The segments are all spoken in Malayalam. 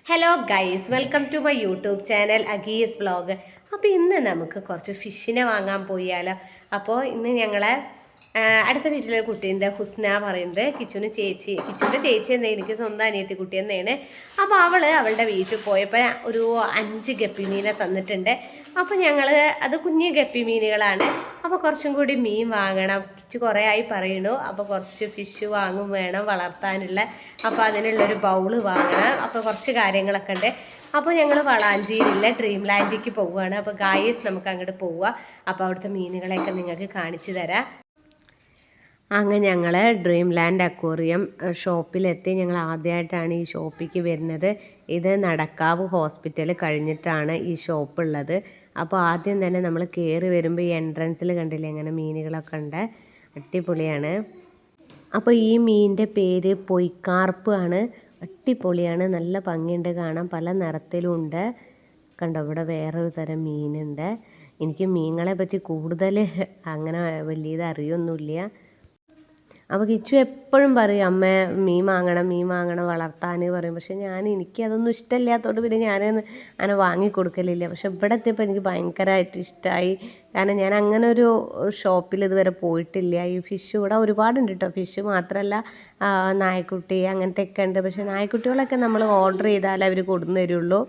Hello guys, welcome to my YouTube channel Agees vlog. അപ്പോൾ ഇന്ന് നമുക്ക് കുറച്ച് ഫിഷിനെ വാങ്ങാൻ പോയാലോ. അപ്പോൾ ഇന്ന് ഞങ്ങളെ അടുത്ത വീട്ടിലെ കുട്ടീൻ്റെ ഹുസ്ന പറയുന്നത് കിച്ചുവിൻ്റെ ചേച്ചി എന്ന എനിക്ക് സ്വന്തം അനിയത്തി കുട്ടി തന്നെയാണ്. അപ്പോൾ അവളുടെ വീട്ടിൽ പോയപ്പോൾ ഒരു 5 ഗപ്പി മീനെ തന്നിട്ടുണ്ട്. അപ്പോൾ ഞങ്ങൾ അത് കുഞ്ഞു ഗപ്പി മീനുകളാണ്. അപ്പോൾ കുറച്ചും കൂടി മീൻ വാങ്ങണം. കിച്ചു കുറേ ആയി പറയണു. അപ്പോൾ കുറച്ച് ഫിഷ് വാങ്ങും വേണം വളർത്താനുള്ള. അപ്പോൾ അതിനുള്ളൊരു ബൗള് വാങ്ങണം. അപ്പോൾ കുറച്ച് കാര്യങ്ങളൊക്കെ ഉണ്ട്. അപ്പോൾ ഞങ്ങൾ വളാഞ്ചേരിയിലെ ഡ്രീം ലാൻഡിലേക്ക് പോവുകയാണ്. അപ്പോൾ ഗായസ് നമുക്ക് അങ്ങോട്ട് പോവുക. അപ്പോൾ അവിടുത്തെ മീനുകളെയൊക്കെ നിങ്ങൾക്ക് കാണിച്ചു തരാം. അങ്ങനെ ഞങ്ങൾ ഡ്രീം ലാൻഡ് അക്വേറിയം ഷോപ്പിലെത്തി. ഞങ്ങൾ ആദ്യമായിട്ടാണ് ഈ ഷോപ്പിലേക്ക് വരുന്നത്. ഇത് നടക്കാവ് ഹോസ്പിറ്റൽ കഴിഞ്ഞിട്ടാണ് ഈ ഷോപ്പുള്ളത്. അപ്പോൾ ആദ്യം തന്നെ നമ്മൾ കയറി വരുമ്പോൾ ഈ എൻട്രൻസിൽ കണ്ടില്ലേ അങ്ങനെ മീനുകളൊക്കെ ഉണ്ട്. അടിപൊളിയാണ്. അപ്പോൾ ഈ മീനിൻ്റെ പേര് പൊയ്ക്കാർപ്പ് ആണ്. അടിപൊളിയാണ്, നല്ല ഭംഗിയുണ്ട് കാണാൻ, പല നിറത്തിലും ഉണ്ട്. കണ്ടോ, ഇവിടെ വേറൊരു തരം മീനുണ്ട്. എനിക്ക് മീനുകളെ പറ്റി കൂടുതൽ അങ്ങനെ വലിയത് അറിയൊന്നുമില്ല. അപ്പോൾ കിച്ചു എപ്പോഴും പറയും അമ്മ മീൻ വാങ്ങണം വളർത്താൻ പറയും. പക്ഷെ എനിക്കതൊന്നും ഇഷ്ടമില്ലാത്തതുകൊണ്ട് പിന്നെ അങ്ങനെ വാങ്ങിക്കൊടുക്കലില്ല. പക്ഷെ ഇവിടെ എത്തിയപ്പോൾ എനിക്ക് ഭയങ്കരമായിട്ട് ഇഷ്ടമായി. കാരണം ഞാൻ അങ്ങനെ ഒരു ഷോപ്പിൽ ഇതുവരെ പോയിട്ടില്ല. ഈ ഫിഷ് ഇവിടെ ഒരുപാടുണ്ട് കേട്ടോ. ഫിഷ് മാത്രമല്ല നായക്കുട്ടി അങ്ങനത്തെയൊക്കെ ഉണ്ട്. പക്ഷെ നായക്കുട്ടികളൊക്കെ നമ്മൾ ഓർഡർ ചെയ്താലേ അവർ കൊണ്ടുവന്ന് തരുള്ളൂ.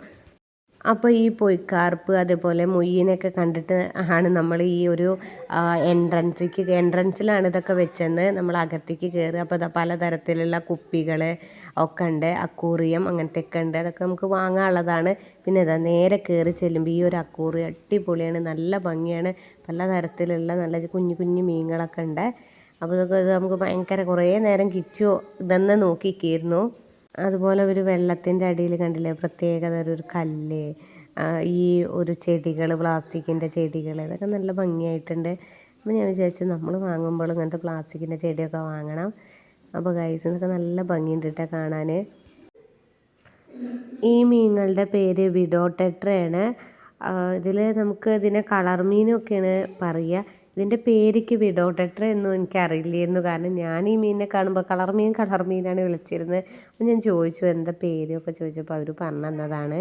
അപ്പോൾ ഈ പൊയ്ക്കാർപ്പ് അതേപോലെ മൊയ്യീനൊക്കെ കണ്ടിട്ട് ആണ് നമ്മൾ ഈ ഒരു എൻട്രൻസിലാണ് ഇതൊക്കെ വെച്ചെന്ന് നമ്മൾ അകത്തേക്ക് കയറി. അപ്പോൾ പലതരത്തിലുള്ള കുപ്പികൾ ഒക്കെ ഉണ്ട്, അക്കൂറിയം അങ്ങനത്തെയൊക്കെ ഉണ്ട്. അതൊക്കെ നമുക്ക് വാങ്ങാനുള്ളതാണ്. പിന്നെ നേരെ കയറി ചെല്ലുമ്പോൾ ഈ ഒരു അക്കൂറിയം അടിപൊളിയാണ്, നല്ല ഭംഗിയാണ്. പലതരത്തിലുള്ള നല്ല കുഞ്ഞു കുഞ്ഞു മീനുകളൊക്കെ ഉണ്ട്. അപ്പോൾ ഇതൊക്കെ നമുക്ക് ഭയങ്കര കുറേ നേരം കിച്ചു ഇതെന്ന് നോക്കിക്കായിരുന്നു. അതുപോലെ ഒരു വെള്ളത്തിൻ്റെ അടിയിൽ കണ്ടില്ലേ പ്രത്യേകത ഒരു കല്ല്, ഈ ഒരു ചെടികൾ, പ്ലാസ്റ്റിക്കിൻ്റെ ചെടികൾ, ഇതൊക്കെ നല്ല ഭംഗിയായിട്ടുണ്ട്. അപ്പോൾ ഞാൻ വിചാരിച്ചു നമ്മൾ വാങ്ങുമ്പോൾ ഇങ്ങനത്തെ പ്ലാസ്റ്റിക്കിൻ്റെ ചെടിയൊക്കെ വാങ്ങണം. അപ്പോൾ ഗൈസ് ഇതൊക്കെ നല്ല ഭംഗിയുണ്ട് കേട്ടോ കാണാൻ. ഈ മീനുകളുടെ പേര് വിഡോടെട്രയാണ്. നമുക്ക് ഇതിനെ കളർ മീനൊക്കെയാണ് പറയുക. ഇതിൻ്റെ പേരിക്ക് വിഡോടെട്ര എന്നും എനിക്കറിയില്ലായിരുന്നു. കാരണം ഞാൻ ഈ മീനിനെ കാണുമ്പോൾ കളർ മീനാണ് വിളിച്ചിരുന്നത്. അപ്പോൾ ഞാൻ ചോദിച്ചു എന്താ പേരൊക്കെ ചോദിച്ചപ്പോൾ അവർ പറഞ്ഞു തന്നതാണ്.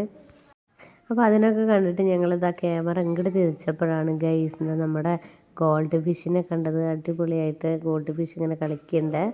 അപ്പോൾ അതിനൊക്കെ കണ്ടിട്ട് ഞങ്ങളിതാ ക്യാമറ ഇങ്ങോട്ട് തിരിച്ചപ്പോഴാണ് ഗൈസ് നമ്മുടെ ഗോൾഡ് ഫിഷിനെ കണ്ടത്. അടിപൊളിയായിട്ട് ഗോൾഡ് ഫിഷ് ഇങ്ങനെ കളിക്കുന്നുണ്ട്.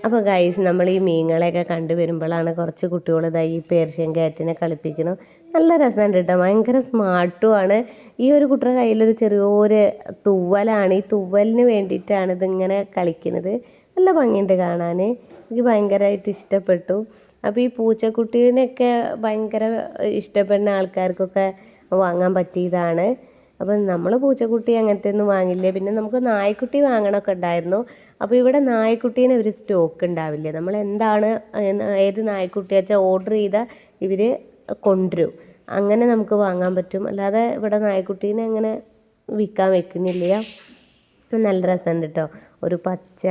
അപ്പോൾ ഗൈസ് നമ്മൾ ഈ മീനുകളെയൊക്കെ കണ്ടുവരുമ്പോഴാണ് കുറച്ച് കുട്ടികൾ ഇതായി ഈ പേർഷ്യൻ ക്യാറ്റിനെ കളിപ്പിക്കണം. നല്ല രസമുണ്ട് കേട്ടോ, ഭയങ്കര സ്മാർട്ടുമാണ്. ഈ ഒരു കുട്ടിയുടെ കയ്യിലൊരു ചെറിയൊരു തൂവലാണ്, ഈ തൂവലിന് വേണ്ടിയിട്ടാണ് ഇതിങ്ങനെ കളിക്കുന്നത്. നല്ല ഭംഗിയുണ്ട് കാണാൻ, എനിക്ക് ഭയങ്കരമായിട്ട് ഇഷ്ടപ്പെട്ടു. അപ്പോൾ ഈ പൂച്ചക്കുട്ടീനെയൊക്കെ ഭയങ്കര ഇഷ്ടപ്പെടുന്ന ആൾക്കാർക്കൊക്കെ വാങ്ങാൻ പറ്റിയതാണ്. അപ്പം നമ്മൾ പൂച്ചക്കുട്ടി അങ്ങനത്തെ ഒന്നും വാങ്ങില്ല. പിന്നെ നമുക്ക് നായ്ക്കുട്ടി വാങ്ങണമൊക്കെ ഉണ്ടായിരുന്നു. അപ്പോൾ ഇവിടെ നായ്ക്കുട്ടീനെ ഒരു സ്റ്റോക്ക് ഉണ്ടാവില്ല. നമ്മൾ എന്താണ് ഏത് നായ്ക്കുട്ടി വെച്ചാൽ ഓർഡർ ചെയ്താൽ ഇവർ കൊണ്ടുവരും, അങ്ങനെ നമുക്ക് വാങ്ങാൻ പറ്റും. അല്ലാതെ ഇവിടെ നായ്ക്കുട്ടീനെ അങ്ങനെ വിൽക്കാൻ വെക്കുന്നില്ല. നല്ല രസമുണ്ട് കേട്ടോ, ഒരു പച്ച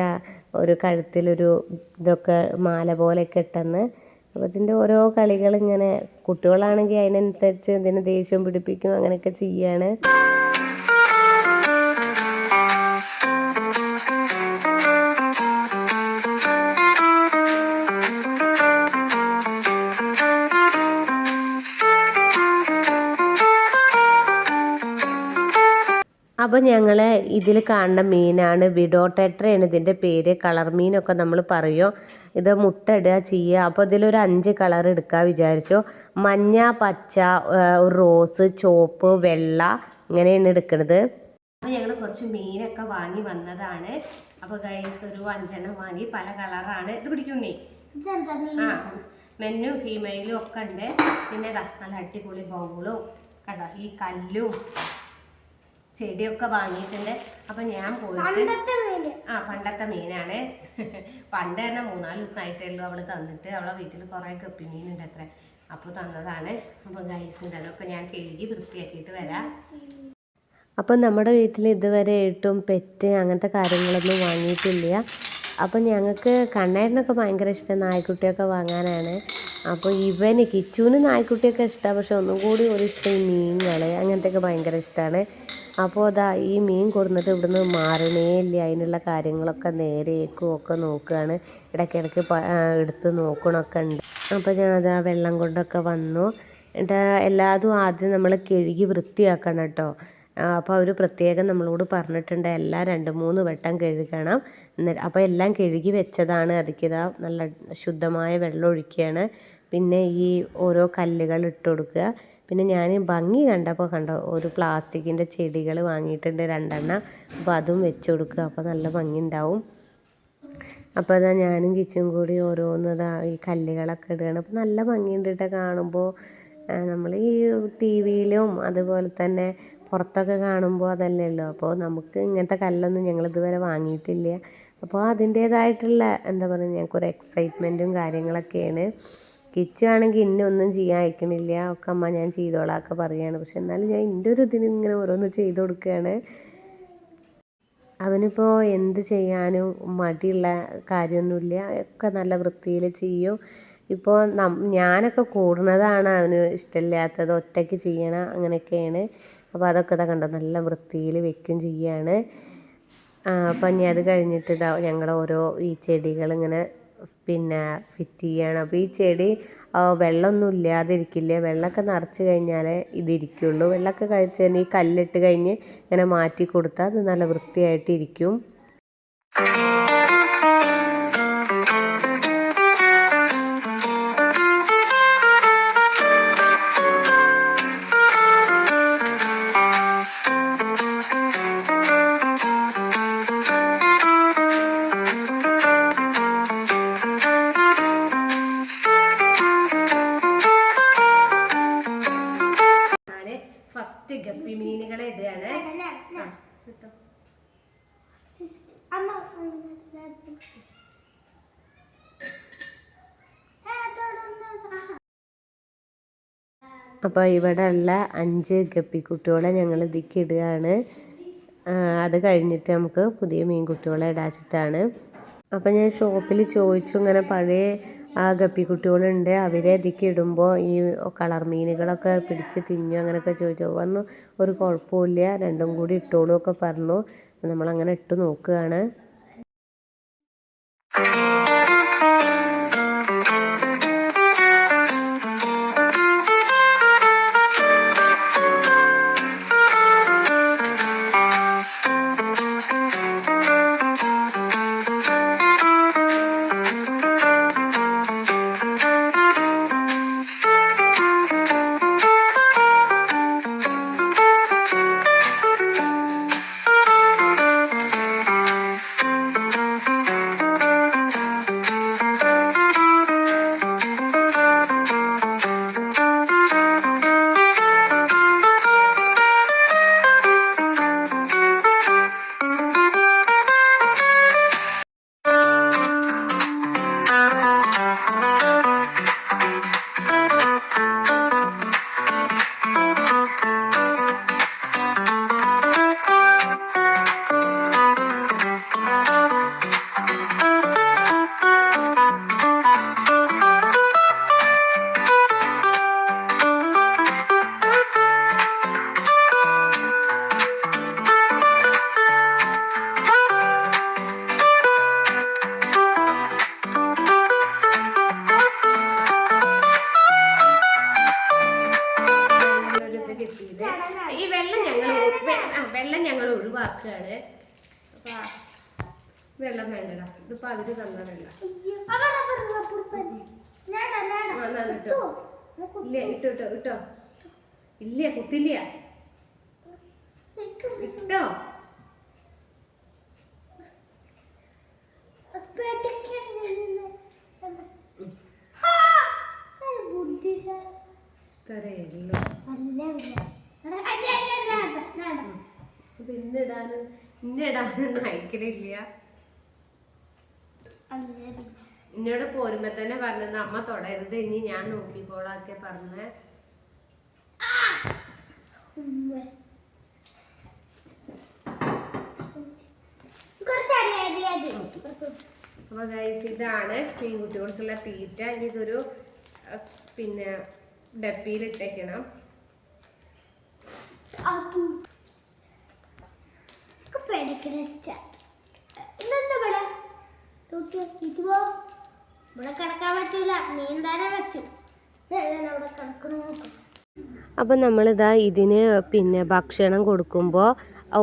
ഒരു കഴുത്തിലൊരു ഇതൊക്കെ മാല പോലെയൊക്കെ ഇട്ടെന്ന്. അപ്പോൾ ഇതിൻ്റെ ഓരോ കളികൾ ഇങ്ങനെ കുട്ടികളാണെങ്കിൽ അതിനനുസരിച്ച് ഇതിനെ ദേഷ്യം പിടിപ്പിക്കും, അങ്ങനെയൊക്കെ ചെയ്യാണ്. അപ്പോൾ ഞങ്ങൾ ഇതിൽ കാണുന്ന മീനാണ് വിഡോ ടെട്രയാണ് ഇതിൻ്റെ പേര്. കളർ മീനൊക്കെ നമ്മൾ പറയുമോ. ഇത് മുട്ട ഇടുക ചെയ്യുക. അപ്പോൾ ഇതിലൊരു 5 കളർ എടുക്കുക വിചാരിച്ചോ. മഞ്ഞ, പച്ച, റോസ്, ചുവപ്പ്, വെള്ള, ഇങ്ങനെയാണ് എടുക്കുന്നത്. അപ്പോൾ ഞങ്ങൾ കുറച്ച് മീനൊക്കെ വാങ്ങി വന്നതാണ്. അപ്പോൾ ഗൈസ് ഒരു 5 വാങ്ങി, പല കളറാണ്. ഇത് പിടിക്കുന്നേ. ആ, മെന്നും ഫീമെയിലും ഒക്കെ ഉണ്ട്. പിന്നെ നല്ല അടിപൊളി ബൗളും കണ്ടോ, ഈ കല്ലും ചെടിയൊക്കെ വാങ്ങിയിട്ടുണ്ട്. അപ്പം ഞാൻ പോയിട്ട് പണ്ടത്തെ മീനാണ്. പണ്ട് തന്നെ 3-4 ദിവസമായിട്ടേ ഉള്ളൂ അവൾ തന്നിട്ട്. അവളെ വീട്ടിൽ കുറേ ഗപ്പി മീനുണ്ട് അത്ര, അപ്പോൾ തന്നതാണ്. അപ്പോൾ ഗൈസിൻ്റെ അതൊക്കെ ഞാൻ കഴുകി വൃത്തിയാക്കിയിട്ട് വരാം. അപ്പം നമ്മുടെ വീട്ടിൽ ഇതുവരെ ആയിട്ടും പെറ്റ് അങ്ങനത്തെ കാര്യങ്ങളൊന്നും വാങ്ങിയിട്ടില്ല. അപ്പം ഞങ്ങൾക്ക് കണ്ണേട്ടനൊക്കെ ഭയങ്കര ഇഷ്ടം നായ്ക്കുട്ടിയൊക്കെ വാങ്ങാനാണ്. അപ്പോൾ ഇവന് കിച്ചുവിന് നായ്ക്കുട്ടിയൊക്കെ ഇഷ്ടമാണ്, പക്ഷെ ഒന്നും കൂടി ഒരു ഇഷ്ടം ഈ മീനുകൾ അങ്ങനത്തെയൊക്കെ ഭയങ്കര ഇഷ്ടമാണ്. അപ്പോൾ അതാ ഈ മീൻ കൊടുത്തിട്ട് ഇവിടുന്ന് മാറണേ ഇല്ല. അതിനുള്ള കാര്യങ്ങളൊക്കെ നേരെയേക്കും ഒക്കെ നോക്കുകയാണ്, ഇടയ്ക്കിടയ്ക്ക് എടുത്ത് നോക്കണമൊക്കെ ഉണ്ട്. അപ്പോൾ ഞാനത് ആ വെള്ളം കൊണ്ടൊക്കെ വന്നു. എന്നിട്ട് എല്ലാതും ആദ്യം നമ്മൾ കഴുകി വൃത്തിയാക്കണം കേട്ടോ. അപ്പോൾ അവർ പ്രത്യേകം നമ്മളോട് പറഞ്ഞിട്ടുണ്ട് എല്ലാം 2-3 വട്ടം കഴുകണം. എന്നിട്ട് അപ്പോൾ എല്ലാം കഴുകി വെച്ചതാണ്. അതിക്കിതാ നല്ല ശുദ്ധമായ വെള്ളം ഒഴിക്കുകയാണ്. പിന്നെ ഈ ഓരോ കല്ലുകൾ ഇട്ട് കൊടുക്കുക. പിന്നെ ഞാൻ ഭംഗി കണ്ടപ്പോൾ കണ്ടോ ഒരു പ്ലാസ്റ്റിക്കിൻ്റെ ചെടികൾ വാങ്ങിയിട്ടുണ്ട് 2. അപ്പോൾ അതും വെച്ച് കൊടുക്കുക, അപ്പോൾ നല്ല ഭംഗി ഉണ്ടാവും. അപ്പോൾ അതാ ഞാനും കിച്ചും കൂടി ഓരോന്നതാ ഈ കല്ലുകളൊക്കെ ഇടുകയാണ്. അപ്പോൾ നല്ല ഭംഗിയുണ്ട് കേട്ടോ കാണുമ്പോൾ. നമ്മൾ ഈ ടി വിയിലും അതുപോലെ തന്നെ പുറത്തൊക്കെ കാണുമ്പോൾ അതല്ലേ ഉള്ളൂ. അപ്പോൾ നമുക്ക് ഇങ്ങനത്തെ കല്ലൊന്നും ഞങ്ങൾ ഇതുവരെ വാങ്ങിയിട്ടില്ല. അപ്പോൾ അതിൻ്റേതായിട്ടുള്ള എന്താ പറയുക, ഞങ്ങൾക്കൊരു എക്സൈറ്റ്മെൻറ്റും കാര്യങ്ങളൊക്കെയാണ്. കിച്ചു ആണെങ്കിൽ ഇന്നെ ഒന്നും ചെയ്യാൻ അയക്കണില്ല, ഒക്കെ അമ്മ ഞാൻ ചെയ്തോളാം ഒക്കെ പറയുകയാണ്. പക്ഷെ എന്നാലും ഞാൻ എൻ്റെ ഒരു ഇതിന് ഇങ്ങനെ ഓരോന്ന് ചെയ്ത് കൊടുക്കുകയാണ്. അവനിപ്പോൾ എന്ത് ചെയ്യാനും മടിയുള്ള കാര്യമൊന്നുമില്ല, ഒക്കെ നല്ല വൃത്തിയിൽ ചെയ്യും. ഇപ്പോൾ ഞാനൊക്കെ കൂടുന്നതാണ് അവന് ഇഷ്ടമില്ലാത്തത്, ഒറ്റയ്ക്ക് ചെയ്യണം അങ്ങനെയൊക്കെയാണ്. അപ്പോൾ അതൊക്കെ ഇതാ കണ്ടോ നല്ല വൃത്തിയിൽ വെക്കും ചെയ്യാണ്. അപ്പം ഇനി അത് കഴിഞ്ഞിട്ട് ഇതാ ഞങ്ങൾ ഓരോ ഈ ചെടികളിങ്ങനെ പിന്നെ ഫിറ്റ് ചെയ്യാണ്. അപ്പോൾ ഈ ചെടി വെള്ളമൊന്നും ഇല്ലാതിരിക്കില്ല, വെള്ളമൊക്കെ നിറച്ച് കഴിഞ്ഞാൽ ഇതിരിക്കുള്ളൂ. വെള്ളമൊക്കെ കഴിച്ച് തന്നെ ഈ കല്ലിട്ട് കഴിഞ്ഞ് ഇങ്ങനെ മാറ്റി കൊടുത്താൽ അത് നല്ല വൃത്തിയായിട്ടിരിക്കും. ഗപ്പി മീനുകളെ ഇടുകയാണ്. അപ്പോൾ ഇവിടെ ഉള്ള 5 ഗപ്പിക്കുട്ടികളെ ഞങ്ങൾ ഇതിലേക്ക് ഇടുകയാണ്. അത് കഴിഞ്ഞിട്ട് നമുക്ക് പുതിയ മീൻകുട്ടികളെ ഇടാച്ചിട്ടാണ്. അപ്പോൾ ഞാൻ ഷോപ്പിൽ ചോദിച്ചു, ഇങ്ങനെ പഴയ ഗപ്പിക്കുട്ടികളുണ്ട്, അവരെ ഇതിലേക്ക് ഇടുമ്പോൾ ഈ കളർ മീനുകളൊക്കെ പിടിച്ച് തിന്നു അങ്ങനെയൊക്കെ ചോദിച്ചു. പറഞ്ഞു ഒരു കുഴപ്പമില്ല, 2 കൂടി ഇട്ടോളൂ ഒക്കെ പറഞ്ഞു. നമ്മളങ്ങനെ ഇട്ട് നോക്കുകയാണ്. കിട്ടിയത്. ഈ വെള്ളം ഞങ്ങൾ ഒഴിവാക്കുകയാണ്. അപ്പൊ വെള്ളം വേണ്ടടാ, ഇതിപ്പോ അവര് തന്ന വെള്ളം. ഇല്ല ഇട്ടോ ഇല്ല കുത്തില്ല ഇട്ടോ. ഇന്നിടാനൊന്നും അയക്കണില്ല. എന്നോട് പോരുമ്പോ തന്നെ പറഞ്ഞത് അമ്മ തൊടരുത്, ഇനി ഞാൻ നോക്കിക്കോളാക്കെ പറഞ്ഞ. അപ്പൊ ഗൈസ് ഇതാണ് മീൻകുട്ടികൾക്കുള്ള തീറ്റ. ഇനി ഇതൊരു പിന്നെ ഡപ്പിയിലിട്ടേക്കണം. അപ്പം നമ്മളിതാ ഇതിന് പിന്നെ ഭക്ഷണം കൊടുക്കുമ്പോൾ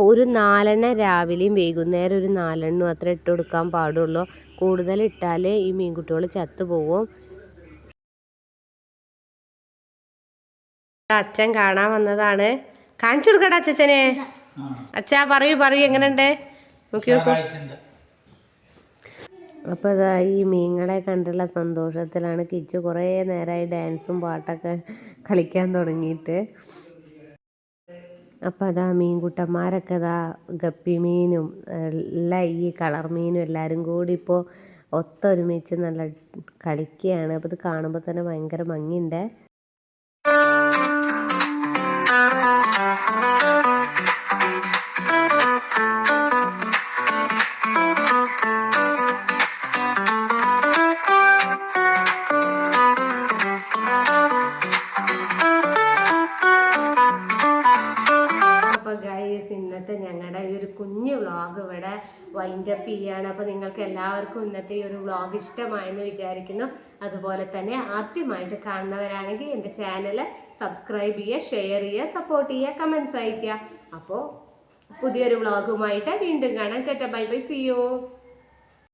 ഒരു 4 എണ്ണം രാവിലെയും വൈകുന്നേരം ഒരു 4 എണ്ണം അത്ര ഇട്ട് കൊടുക്കാൻ പാടുള്ളൂ. കൂടുതൽ ഇട്ടാൽ ഈ മീൻകുട്ടികൾ ചത്തുപോകും. അച്ഛൻ കാണാൻ വന്നതാണ്. കാണിച്ചു കൊടുക്കടാ അച്ഛനെ. അച്ഛാ പറയൂ എങ്ങനെയുണ്ട് നോക്കി നോക്കൂ. അപ്പോൾ അതാ ഈ മീനുകളെ കണ്ടുള്ള സന്തോഷത്തിലാണ് കിച്ചു. കുറേ നേരമായി ഡാൻസും പാട്ടൊക്കെ കളിക്കാൻ തുടങ്ങിയിട്ട്. അപ്പോൾ അതാ മീൻകുട്ടന്മാരൊക്കെ അതാ ഗപ്പി മീനും എല്ലാം ഈ കളർ മീനും എല്ലാവരും കൂടി ഇപ്പോൾ ഒത്തൊരുമിച്ച് നല്ല കളിക്കുകയാണ്. അപ്പോൾ ഇത് കാണുമ്പോൾ തന്നെ ഭയങ്കര ഭംഗിയുണ്ട്. ഇന്നത്തെ ഞങ്ങളുടെ ഈ ഒരു കുഞ്ഞു വ്ളോഗ് ഇവിടെ വൈൻഡപ്പ് ചെയ്യാണ്. അപ്പോൾ നിങ്ങൾക്ക് എല്ലാവർക്കും ഇന്നത്തെ ഈ ഒരു വ്ളോഗ് ഇഷ്ടമായെന്ന് വിചാരിക്കുന്നു. അതുപോലെ തന്നെ ആദ്യമായിട്ട് കാണുന്നവരാണെങ്കിൽ എൻ്റെ ചാനൽ സബ്സ്ക്രൈബ് ചെയ്യുക, ഷെയർ ചെയ്യുക, സപ്പോർട്ട് ചെയ്യുക, കമൻറ്റ്സ് അയയ്ക്കുക. അപ്പോൾ പുതിയൊരു വ്ളോഗുമായിട്ട് വീണ്ടും കാണാം. Bye bye, see U.